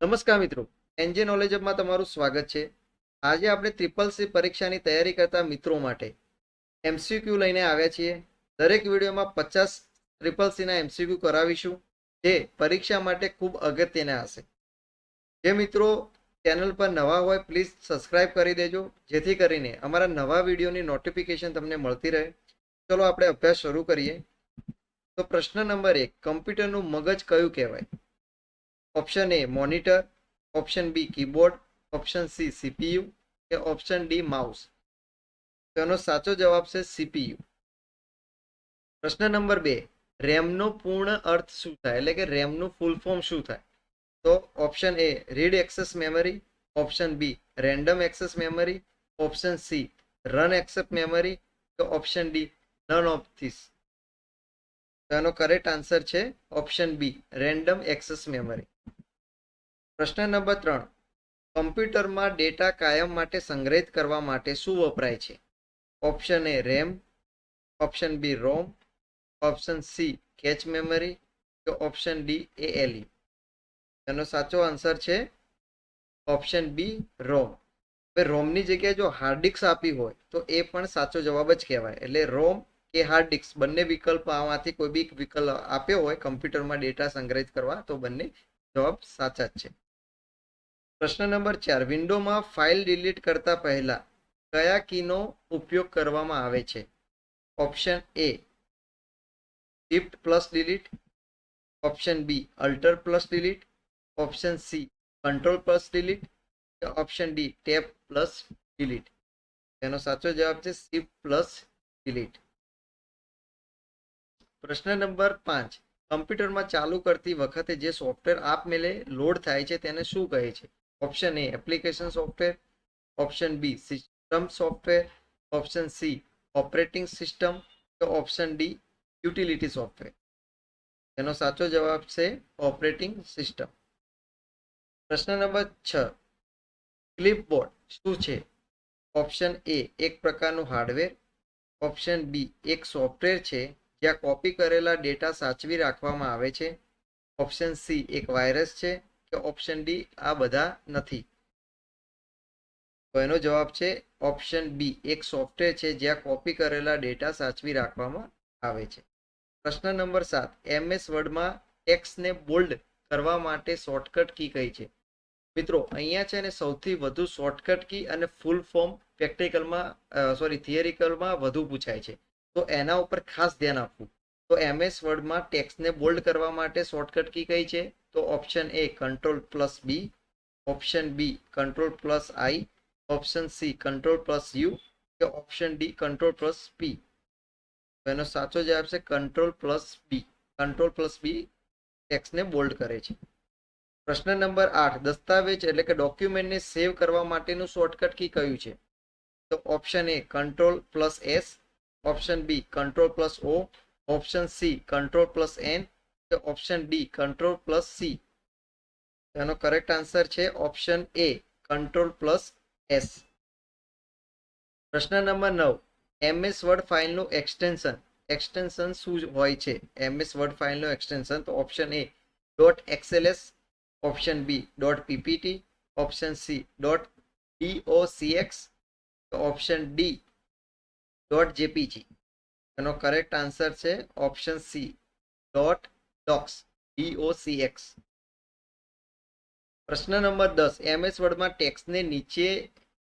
નમસ્કાર મિત્રો, NJ knowledge હબમાં તમારું સ્વાગત છે. આજે આપણે ટ્રિપલ સી પરીક્ષાની તૈયારી કરતા મિત્રો માટે એમસીક્યુ લઈને આવ્યા છીએ. દરેક વિડીયોમાં 50 ટ્રિપલ સીના એમસીક્યુ કરાવીશું, જે પરીક્ષા માટે ખૂબ અગત્યના હશે. જે મિત્રો ચેનલ પર નવા હોય પ્લીઝ સબસ્ક્રાઇબ કરી દેજો, જેથી કરીને અમારા નવા વિડીયોની નોટિફિકેશન તમને મળતી રહે. ચલો આપણે અભ્યાસ શરૂ કરીએ. તો પ્રશ્ન નંબર 1, કમ્પ્યુટરનું મગજ કયું કહેવાય? Option A monitor, option B keyboard, option C CPU કે ઓપ્શન ડી માઉસ. તેનો સાચો જવાબ છે સીપીયુ. પ્રશ્ન નંબર 2, રેમનો પૂર્ણ અર્થ શું થાય, એટલે કે રેમનું ફૂલ ફોર્મ શું થાય? તો option A read access memory, option B random access memory, option C run access memory કે option D none of this. તેનો કરેક્ટ આન્સર છે option B random access memory. પ્રશ્ન નંબર 3, કમ્પ્યુટરમાં ડેટા કાયમ માટે સંગ્રહિત કરવા માટે શું વપરાય છે? Option A RAM, option B ROM, option C cache memory કે ઓપ્શન ડી એએલઈ. તેનો સાચો આન્સર છે ઓપ્શન બી રોમ. હવે રોમની જગ્યાએ જો હાર્ડ ડિસ્ક આપી હોય તો એ પણ સાચો જવાબ જ કહેવાય. એટલે રોમ કે હાર્ડ ડિસ્ક બંને વિકલ્પ આમાંથી કોઈ બી વિકલ્પ આપ્યો હોય કમ્પ્યુટરમાં ડેટા સંગ્રહિત કરવા તો બંને જવાબ સાચા જ છે. પ્રશ્ન નંબર 4, વિન્ડોમાં ફાઇલ ડિલીટ કરતા પહેલા કયા કીનો ઉપયોગ કરવામાં આવે છે? Option A shift plus delete, option B alter plus delete, option C control plus delete કે option D tab plus delete. તેનો સાચો જવાબ છે શિફ્ટ પ્લસ ડિલીટ. પ્રશ્ન નંબર 5, કમ્પ્યુટરમાં ચાલુ કરતી વખતે જે સોફ્ટવેર આપમેળે લોડ થાય છે તેને શું કહે છે? Option A application software, option B system software, option C operating system કે ઓપ્શન ડી યુટિલિટી સોફ્ટવેર. તેનો સાચો જવાબ છે ઓપરેટિંગ સિસ્ટમ. પ્રશ્ન નંબર 6, ક્લિપબોર્ડ શું છે? ઓપ્શન એ એક પ્રકારનું હાર્ડવેર, ઓપ્શન બી એક સોફ્ટવેર છે જ્યાં કોપી કરેલા ડેટા સાચવી રાખવામાં આવે છે, ઓપ્શન સી એક વાયરસ છે કે ઓપ્શન ડી આ બધા નથી. તો એનો જવાબ છે ઓપ્શન બી એક સોફ્ટવેર છે જ્યાં કોપી કરેલા ડેટા સાચવી રાખવામાં આવે છે. પ્રશ્ન નંબર 7, એમએસ વર્ડમાં ટેક્સ્ટને બોલ્ડ કરવા માટે શોર્ટકટ કી કઈ છે? મિત્રો અહીંયા છે ને સૌથી વધુ શોર્ટકટ કી અને ફૂલ ફોર્મ થિયરિકલમાં વધુ પૂછાય છે, તો એના ઉપર ખાસ ધ્યાન આપવું. તો એમએસ વર્ડમાં ટેક્સ્ટને બોલ્ડ કરવા માટે શોર્ટકટ કી કઈ છે? તો option A control plus B, option B control plus I, option C control plus U કે option D control plus P. તો એનો સાચો જવાબ છે control plus B. Control plus B ટેક્સ્ટને બોલ્ડ કરે છે. પ્રશ્ન નંબર 8, દસ્તાવેજ એટલે કે ડોક્યુમેન્ટને સેવ કરવા માટેનું શોર્ટકટ કી કયું છે? તો option A control plus S, option B control plus O, option C control plus N કે option D control plus C. તેનો કરેક્ટ આન્સર છે option A control plus S. પ્રશ્ન નંબર 9, એમએસ વર્ડ ફાઇલનું extension શું હોય છે? એમએસ વર્ડ ફાઇલનું એક્સટેન્શન તો option A dot XLS, option B dot PPT, option C dot docx option D dot JPG. એનો કરેક્ટ આન્સર છે option C dot docs docx. પ્રશ્ન નંબર 10, એમએસ વર્ડમાં ટેક્સ્ટને નીચે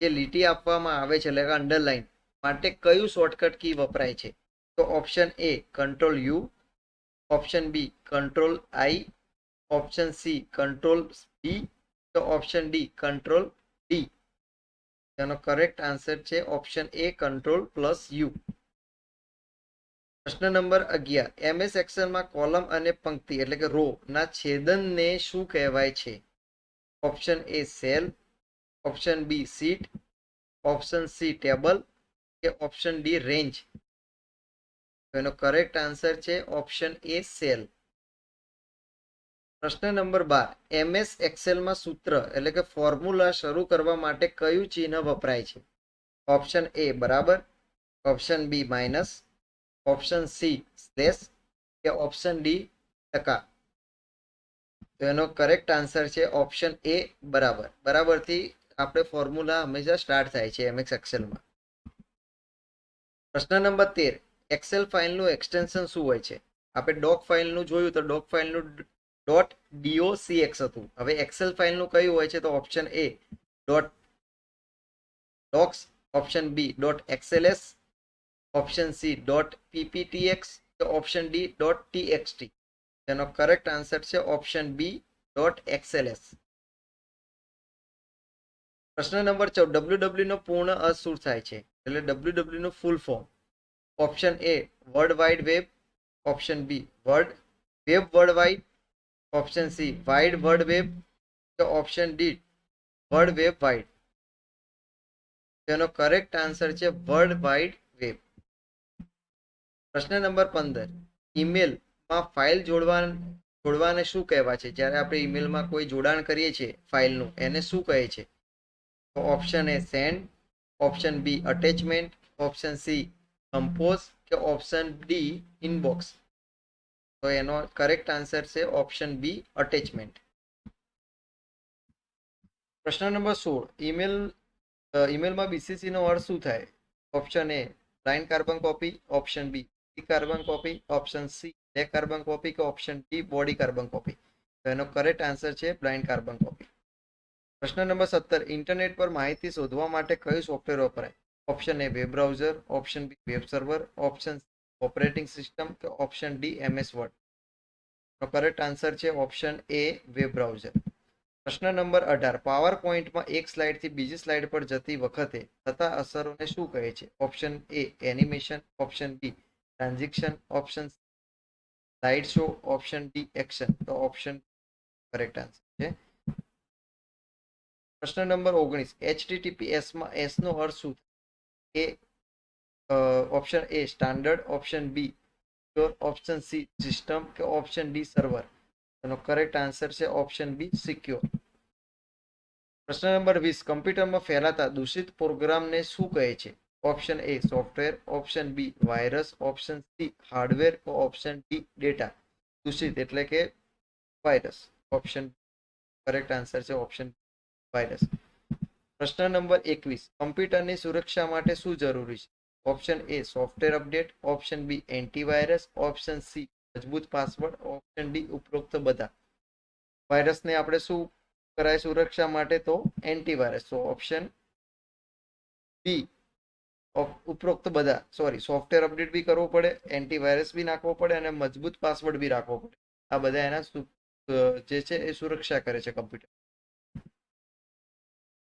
જે લીટી આપવામાં આવે છે એટલે કે અંડરલાઈન માટે કયું શોર્ટકટ કી વપરાય છે? તો option A control U, option B control I, option C control B તો ઓપ્શન ડી કંટ્રોલ ડી. તેનો કરેક્ટ આન્સર છે option A control plus U. પ્રશ્ન નંબર 11, એમએસ એક્સેલમાં કોલમ અને પંક્તિ એટલે કે રો ના છેદનને શું કહેવાય છે? Option A cell, option B sheet, option C table કે ઓપ્શન ડી રેન્જ. તો એનો કરેક્ટ આન્સર છે ઓપ્શન એ સેલ. પ્રશ્ન નંબર 12, એમએસ એક્સેલમાં સૂત્ર એટલે કે ફોર્મ્યુલા શરૂ કરવા માટે કયું ચિહ્ન વપરાય છે? ઓપ્શન એ બરાબર, option B minus, option C slash કે ઓપ્શન ડી ટકા. તો એનો કરેક્ટ આન્સર છે ઓપ્શન એ બરાબર. બરાબરથી આપણે ફોર્મ્યુલા હંમેશા સ્ટાર્ટ થાય છે એમએક્સ એક્સેલમાં. પ્રશ્ન નંબર 13. એક્સેલ ફાઇલનું એક્સટેન્શન શું હોય છે? આપણે ડોક ફાઇલનું જોયું તો ડોક ફાઇલનું .docx હતું. હવે એક્સેલ ફાઇલનું કયું હોય છે? તો option A .docs, option B .xls, option C .pptx, તો ઓપ્શન ડી .txt. તેનો કરેક્ટ આન્સર છે ઓપ્શન બી .xls. પ્રશ્ન નંબર 14. WW નો પૂર્ણ અર્થ શું થાય છે? એટલે WW નું full form. Option A world wide web, option B web world wide, option C wide world web, તો option D world web wide. તેનો કરેક્ટ આન્સર છે વર્લ્ડ વાઇડ વેબ. પ્રશ્ન નંબર 15. ઈમેલમાં ફાઇલ જોડવાને શું કહેવાય છે? જ્યારે આપણે ઈમેલમાં કોઈ જોડાણ કરીએ છીએ ફાઇલનું, એને શું કહે છે? તો option A send, option B attachment, option C compose, કે ઓપ્શન ડી ઇનબોક્સ. તો એનો કરેક્ટ આન્સર છે ઓપ્શન બી અટેચમેન્ટ. પ્રશ્ન નંબર 16. ઈમેલમાં BCC નો અર્થ શું થાય? Option A blind carbon copy, option B carbon copy, option C black carbon copy, કે option D body carbon copy. તો એનો કરેક્ટ આન્સર છે બ્લાઇન્ડ કાર્બન કોપી. પ્રશ્ન નંબર 17. ઇન્ટરનેટ પર માહિતી શોધવા માટે કયું સોફ્ટવેર વપરાય? Option A web browser, option B web server, option operating system, કે ઓપ્શન ડી MS વર્ડ. તો કરેક્ટ આન્સર છે ઓપ્શન એ વેબ બ્રાઉઝર. પ્રશ્ન નંબર 18. પાવર પોઈન્ટમાં એક સ્લાઇડથી બીજી સ્લાઇડ પર જતી વખતે થતા અસરોને શું કહે છે? Option A animation, option B transaction, option slide show, option D action. તો ઓપ્શન કરેક્ટ આન્સર છે. પ્રશ્ન નંબર 19. HTTPS માં એસ નો અર્થ શું થાય? Option A standard, option B secure, option C system, કે ઓપ્શન ડી સર્વર. એનો કરેક્ટ આન્સર છે ઓપ્શન બી સિક્યોર. પ્રશ્ન નંબર 20. કમ્પ્યુટરમાં ફેલાતા દૂષિત પ્રોગ્રામને શું કહે છે? Option A software, option B virus, option C hardware, option D data. દૂષિત એટલે કે વાયરસ. ઓપ્શન કરેક્ટ આન્સર છે ઓપ્શન વાયરસ. પ્રશ્ન નંબર 21. કમ્પ્યુટરની સુરક્ષા માટે શું જરૂરી છે? Option A software update, option B antivirus, option C મજબૂત પાસવર્ડ, ઓપ્શન ડી ઉપરોક્ત બધા. વાયરસને આપણે શું કરાય સુરક્ષા માટે? તો એન્ટીવાયરસ. તો ઓપ્શન બી ઉપરોક્ત બધા. સોફ્ટવેર અપડેટ બી કરવો પડે, એન્ટીવાયરસ બી નાખવો પડે, અને મજબૂત પાસવર્ડ બી રાખવો પડે. આ બધા એના જે છે એ સુરક્ષા કરે છે કમ્પ્યુટર.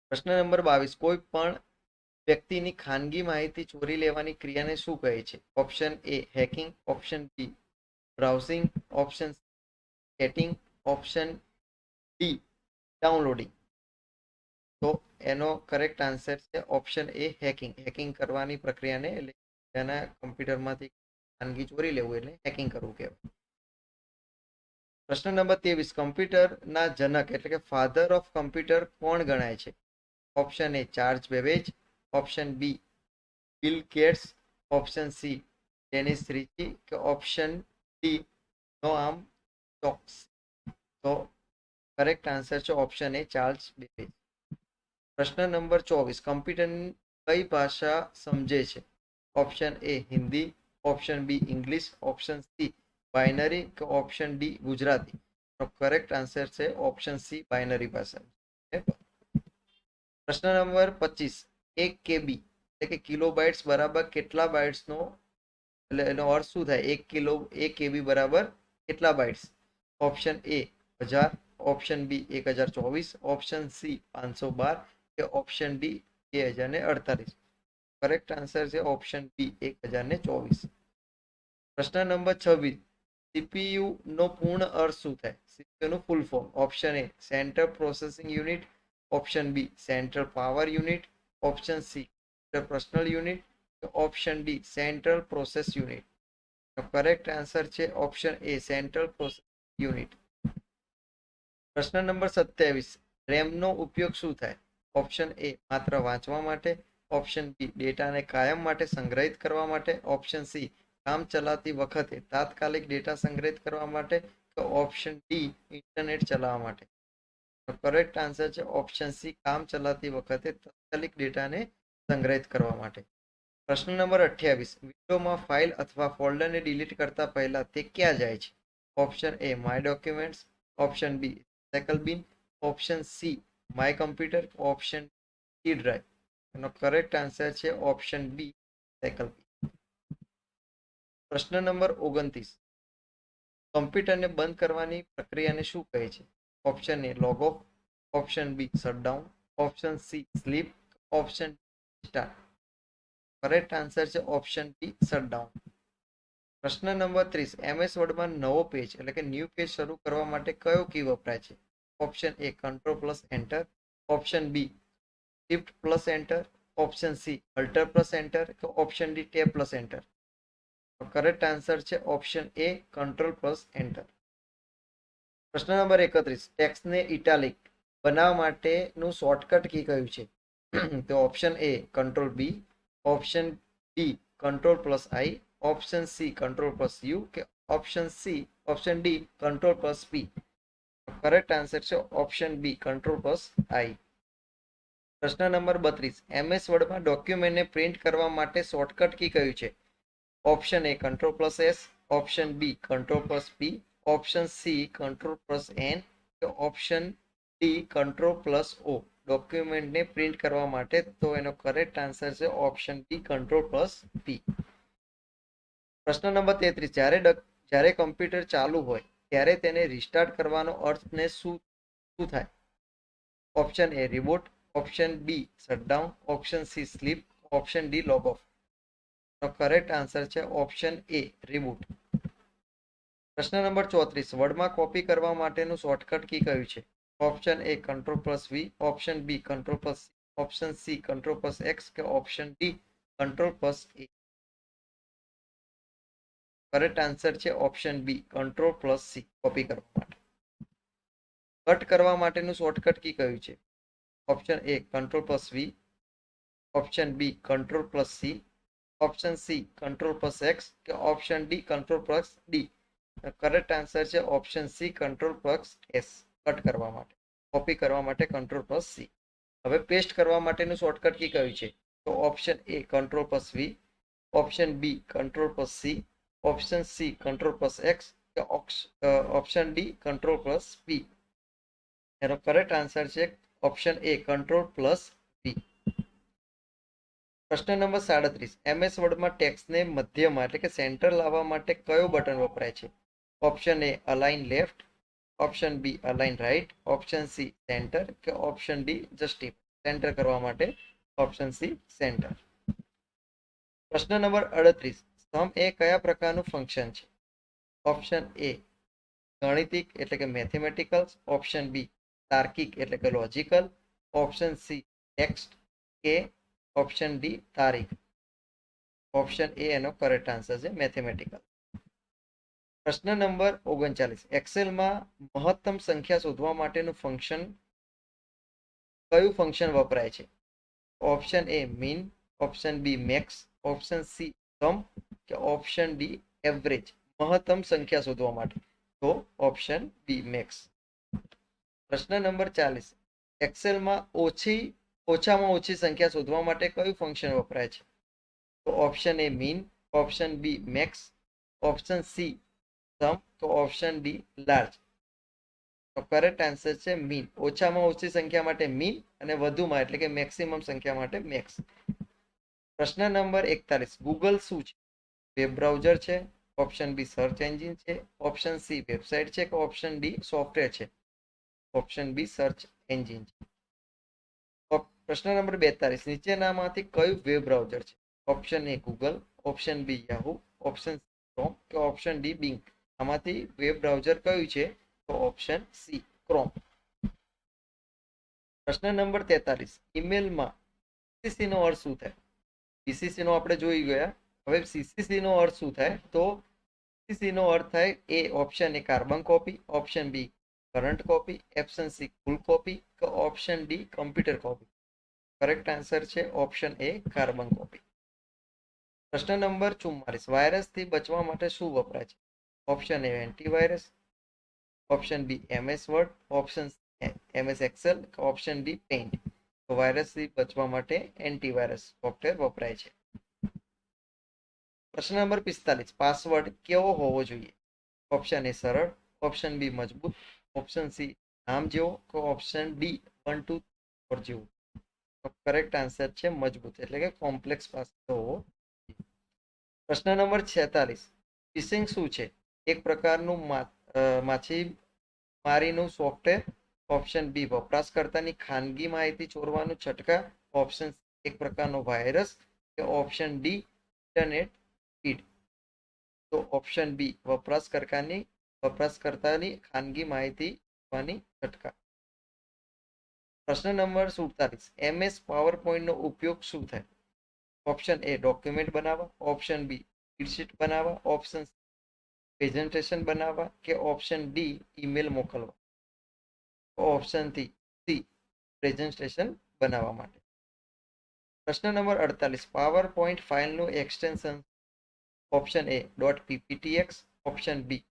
પ્રશ્ન નંબર 22. કોઈ પણ વ્યક્તિની ખાનગી માહિતી ચોરી લેવાની ક્રિયાને શું કહે છે? Option A hacking, option B browsing, option chatting, option D downloading. તો એનો કરેક્ટ આન્સર છે ઓપ્શન એ હેકિંગ. હેકિંગ કરવાની પ્રક્રિયાને એટલે એના કમ્પ્યુટરમાંથી ખાનગી ચોરી લેવું એટલે હેકિંગ કરવું કહેવાય. પ્રશ્ન નંબર 23. કમ્પ્યુટરના જનક એટલે કે ફાધર ઓફ કમ્પ્યુટર કોણ ગણાય છે? Option A Charles Babbage, option B Bill Gates, option C Dennis Ritchie, કે ઓપ્શન ડી નોઆમ ચોમ્સ્કી. તો કરેક્ટ આન્સર છે ઓપ્શન એ ચાર્લ્સ બેબેજ. પ્રશ્ન નંબર 24. કમ્પ્યુટરની કઈ ભાષા સમજે છે? Option A Hindi, option B English, option C binary, કે ઓપ્શન ડી ગુજરાતી. તો કરેક્ટ આન્સર છે ઓપ્શન સી બાઇનરી ભાષા. પ્રશ્ન નંબર 25. 1 KB એટલે કે કિલોબાઇટ્સ બરાબર કેટલા બાઇટ્સનો, એટલે એનો અર્થ શું થાય? 1 KB બરાબર કેટલા bytes? Option A 1000, option B 1024, option C 512, કે ઓપ્શન ડી 2048. કરેક્ટ આન્સર છે ઓપ્શન બી 1024. પ્રશ્ન નંબર 26. CPU નો પૂર્ણ અર્થ શું થાય? CPU નું full form. Option A central processing unit, option B central power unit, option C personal unit, option D central process unit. Correct answer છે option A central process unit. પ્રશ્ન number 27. રેમનો ઉપયોગ શું થાય? ઓપ્શન એ માત્ર વાંચવા માટે, ઓપ્શન બી ડેટાને કાયમ માટે સંગ્રહિત કરવા માટે, ઓપ્શન સી કામ ચલાવતી વખતે તાત્કાલિક ડેટા સંગ્રહિત કરવા માટે, કે ઓપ્શન ડી ઇન્ટરનેટ ચલાવવા માટે? કરેક્ટ આન્સર છે ઓપ્શન સી, કામ ચલાવતી વખતે તાત્કાલિક ડેટાને સંગ્રહિત કરવા માટે. પ્રશ્ન નંબર 28, વિન્ડોમાં ફાઇલ અથવા ફોલ્ડરને ડિલીટ કરતા પહેલા તે ક્યાં જાય છે? Option A my documents, option B recycle bin, option C my computer, option D drive. એનો કરેક્ટ આન્સર છે ઓપ્શન બી રિસાયકલ બિન. પ્રશ્ન નંબર 29, કમ્પ્યુટરને બંધ કરવાની પ્રક્રિયાને શું કહે છે? Option A log off, option B shutdown, option C sleep, option start. Correct answer છે ઓપ્શન બી શટડાઉન. પ્રશ્ન નંબર 30, MS વર્ડમાં નવો પેજ એટલે કે ન્યૂ પેજ શરૂ કરવા માટે કયો કી વપરાય છે? Option A control plus enter, option B shift plus enter, option C alter plus enter કે option D tab plus enter. Correct answer છે option A control plus enter. પ્રશ્ન નંબર 31, ટેક્સ્ટને ઇટાલિક બનાવવા માટેનું શોર્ટકટ કી કયું છે? તો option A control B, option B control plus I, option C control plus U કે option D control plus P. Correct answer છે option B control plus I. પ્રશ્ન નંબર 32, MS વર્ડમાં ડોક્યુમેન્ટને પ્રિન્ટ કરવા માટે શોર્ટકટ કી કયું છે? Option A control plus S, option B control plus P, option C control plus N કે option D control plus O. ડોક્યુમેન્ટને પ્રિન્ટ કરવા માટે તો એનો કરેક્ટ આન્સર છે option B control plus P. પ્રશ્ન નંબર 33, જ્યારે કમ્પ્યુટર ચાલુ હોય ત્યારે તેને રિસ્ટાર્ટ કરવાનો અર્થને શું થાય? Option A reboot, option B shutdown, option C sleep, option D log off. Correct answer છે ઓપ્શન એ રિબૂટ. પ્રશ્ન નંબર 34, વર્ડમાં કોપી કરવા માટેનું શોર્ટકટ કી કયું છે? Option A control plus V, option B control plus C, option C control plus X કે option D control plus A. Correct answer છે option B control plus C, copy કરવા માટે. Cut કરવા માટેનું shortcut key કયું છે? Option A control plus V, option B control plus C, option C control plus X કે option D control plus D. Correct answer છે option C control plus S, cut કરવા માટે. Copy કરવા માટે control plus C. હવે paste કરવા માટેનું shortcut key કયું છે? તો option A control plus V, option B control plus C, option C control plus X કે option D control plus P. એનો કરેક્ટ આન્સર છે option A control plus P. પ્રશ્ન નંબર 37, MS વર્ડમાં ટેક્સ્ટને મધ્યમાં એટલે કે સેન્ટર લાવવા માટે કયો બટન વપરાય છે? Option A align left, option B align right, option C centre કે ઓપ્શન ડી જસ્ટિફાઈ. સેન્ટર કરવા માટે ઓપ્શન સી સેન્ટર. પ્રશ્ન નંબર 38, સમ એ કયા પ્રકારનું ફંક્શન છે? ઓપ્શન એ ગાણિતિક એટલે કે મેથેમેટિકલ, ઓપ્શન બી તાર્કિક એટલે કે લોજિકલ, ઓપ્શન સી ટેક્સ્ટ કે ઓપ્શન ડી તારીખ. ઓપ્શન એ એનો કરેક્ટ આન્સર છે મેથેમેટિકલ. પ્રશ્ન નંબર 39, એક્સેલમાં મહત્તમ સંખ્યા શોધવા માટેનું કયું ફંક્શન વપરાય છે? Option A min, option B max, option C sum કે ઓપ્શન ડી એવરેજ. મહત્તમ સંખ્યા શોધવા માટે તો ઓપ્શન બી મેક્સ. પ્રશ્ન નંબર 40, એક્સેલમાં ઓછામાં ઓછી સંખ્યા શોધવા માટે કયું ફંક્શન વપરાય છે? તો option A min, option B max, option C sum તો ઓપ્શન ડી લાર્જ. તો કરેક્ટ આન્સર છે મીન. ઓછામાં ઓછી સંખ્યા માટે મીન અને વધુમાં એટલે કે મેક્સિમમ સંખ્યા માટે મેક્સ. પ્રશ્ન નંબર 41, ગૂગલ શું છે? વેબ બ્રાઉઝર છે, ઓપ્શન બી સર્ચ એન્જિન છે, ઓપ્શન સી વેબસાઇટ છે કે ઓપ્શન ડી સોફ્ટવેર છે? ઓપ્શન બી સર્ચ એન્જિન છે. પ્રશ્ન નંબર 42, નીચેનામાંથી કયું વેબ બ્રાઉઝર છે? Option A Google, option B Yahoo, option C Chrome કે ઓપ્શન ડી બિંગ. આમાંથી વેબ બ્રાઉઝર કયું છે? તો ઓપ્શન સી ક્રોમ. પ્રશ્ન નંબર 43, ઈમેલમાં સીસીસી નો અર્થ શું થાય? બીસીસી નો આપણે જોઈ ગયા. હવે સીસીસી નો અર્થ શું થાય? તો સીસીસી નો અર્થ થાય એ option A carbon copy, option B current copy, option C full copy કે option D computer copy. Correct answer છે ઓપ્શન એ કાર્બન કોપી. પ્રશ્ન નંબર 44, વાયરસથી બચવા માટે શું વપરાય છે? Option A antivirus, option B MS word, option MS Excel, option D paint. તો વાયરસથી બચવા માટે એન્ટીવાયરસ સોફ્ટવેર વપરાય છે. પ્રશ્ન નંબર 45, પાસવર્ડ કેવો હોવો જોઈએ? ઓપ્શન એ સરળ, ઓપ્શન બી મજબૂત, ઓપ્શન સી નામ જેવો, કે ઓપ્શન ડી 1 2 4 જેવો. તો કરેક્ટ આન્સર છે મજબૂત, એટલે કે કોમ્પ્લેક્સ પાસવર્ડ હોવો. પ્રશ્ન નંબર 46, ફિશિંગ શું છે? એક પ્રકારનું માછીમારીનું સોફ્ટવેર. ઓપ્શન બી વપરાશકર્તાની ખાનગી માહિતી ચોરવાનું છટકા, ઓપ્શન એક પ્રકારનો વાયરસ, કે ઓપ્શન ડી ઇન્ટરનેટ સ્પીડ. તો ઓપ્શન બી વપરાશકર્તાની ખાનગી માહિતી ચોરવાની છટકા. પ્રશ્ન નંબર 47, MS પાવર પોઈન્ટનો ઉપયોગ શું થાય? ઓપ્શન એ ડોક્યુમેન્ટ બનાવવા, ઓપ્શન બી સ્પ્રેડશીટ બનાવવા, ઓપ્શન પ્રેઝન્ટેશન બનાવવા, કે ઓપ્શન ડી ઈમેલ મોકલવા. ઓપ્શન સી પ્રેઝન્ટેશન બનાવવા માટે. પ્રશ્ન નંબર 48, પાવર પોઈન્ટ ફાઇલનું extension. Option A .pptx, option B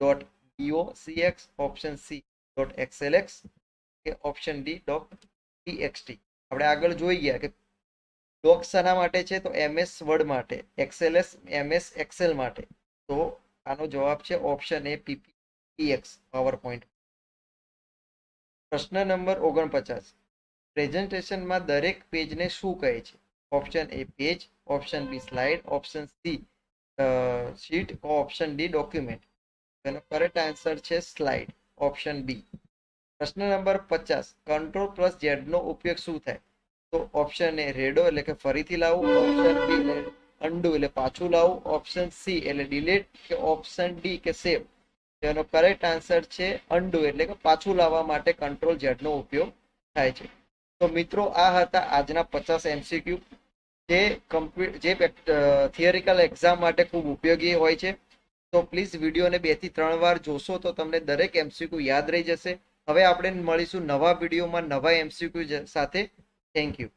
.docx, option C .xlx, કે ઓપ્શન ડી .txt. આપણે આગળ જોઈ ગયા કે ડોક શાના માટે છે? તો MS વર્ડ માટે, XLS MS એક્સેલ માટે. તો આનો જવાબ છે option A PPTX PowerPoint. પ્રશ્ન નંબર 49, પ્રેઝન્ટેશનમાં દરેક પેજને શું કહે છે? Option A page, option B slide, option C sheet, option D document. તેનો કરેક્ટ આન્સર છે સ્લાઇડ, ઓપ્શન બી. પ્રશ્ન નંબર 50, Ctrl+Z નો ઉપયોગ શું થાય? તો ઓપ્શન એ રેડો એટલે કે ફરીથી લાવવું, ઓપ્શન બી એટલે અન્ડુ એટલે પાછું લાવવું, ઓપ્શન સી એટલે ડિલીટ, કે ઓપ્શન ડી કે સેવ. તેનો કરેક્ટ આન્સર છે અન્ડુ એટલે કે પાછું લાવવા માટે Ctrl+Z નો ઉપયોગ થાય છે. તો મિત્રો આ હતા આજના 50 MCQ જે થિયરિકલ એક્ઝામ માટે ખૂબ ઉપયોગી હોય છે. તો પ્લીઝ વિડીયોને 2 થી 3 વાર જોશો તો તમને દરેક MCQ યાદ રહી જશે. હવે આપણે મળીશું નવા વિડીયોમાં નવા MCQ સાથે. Thank you.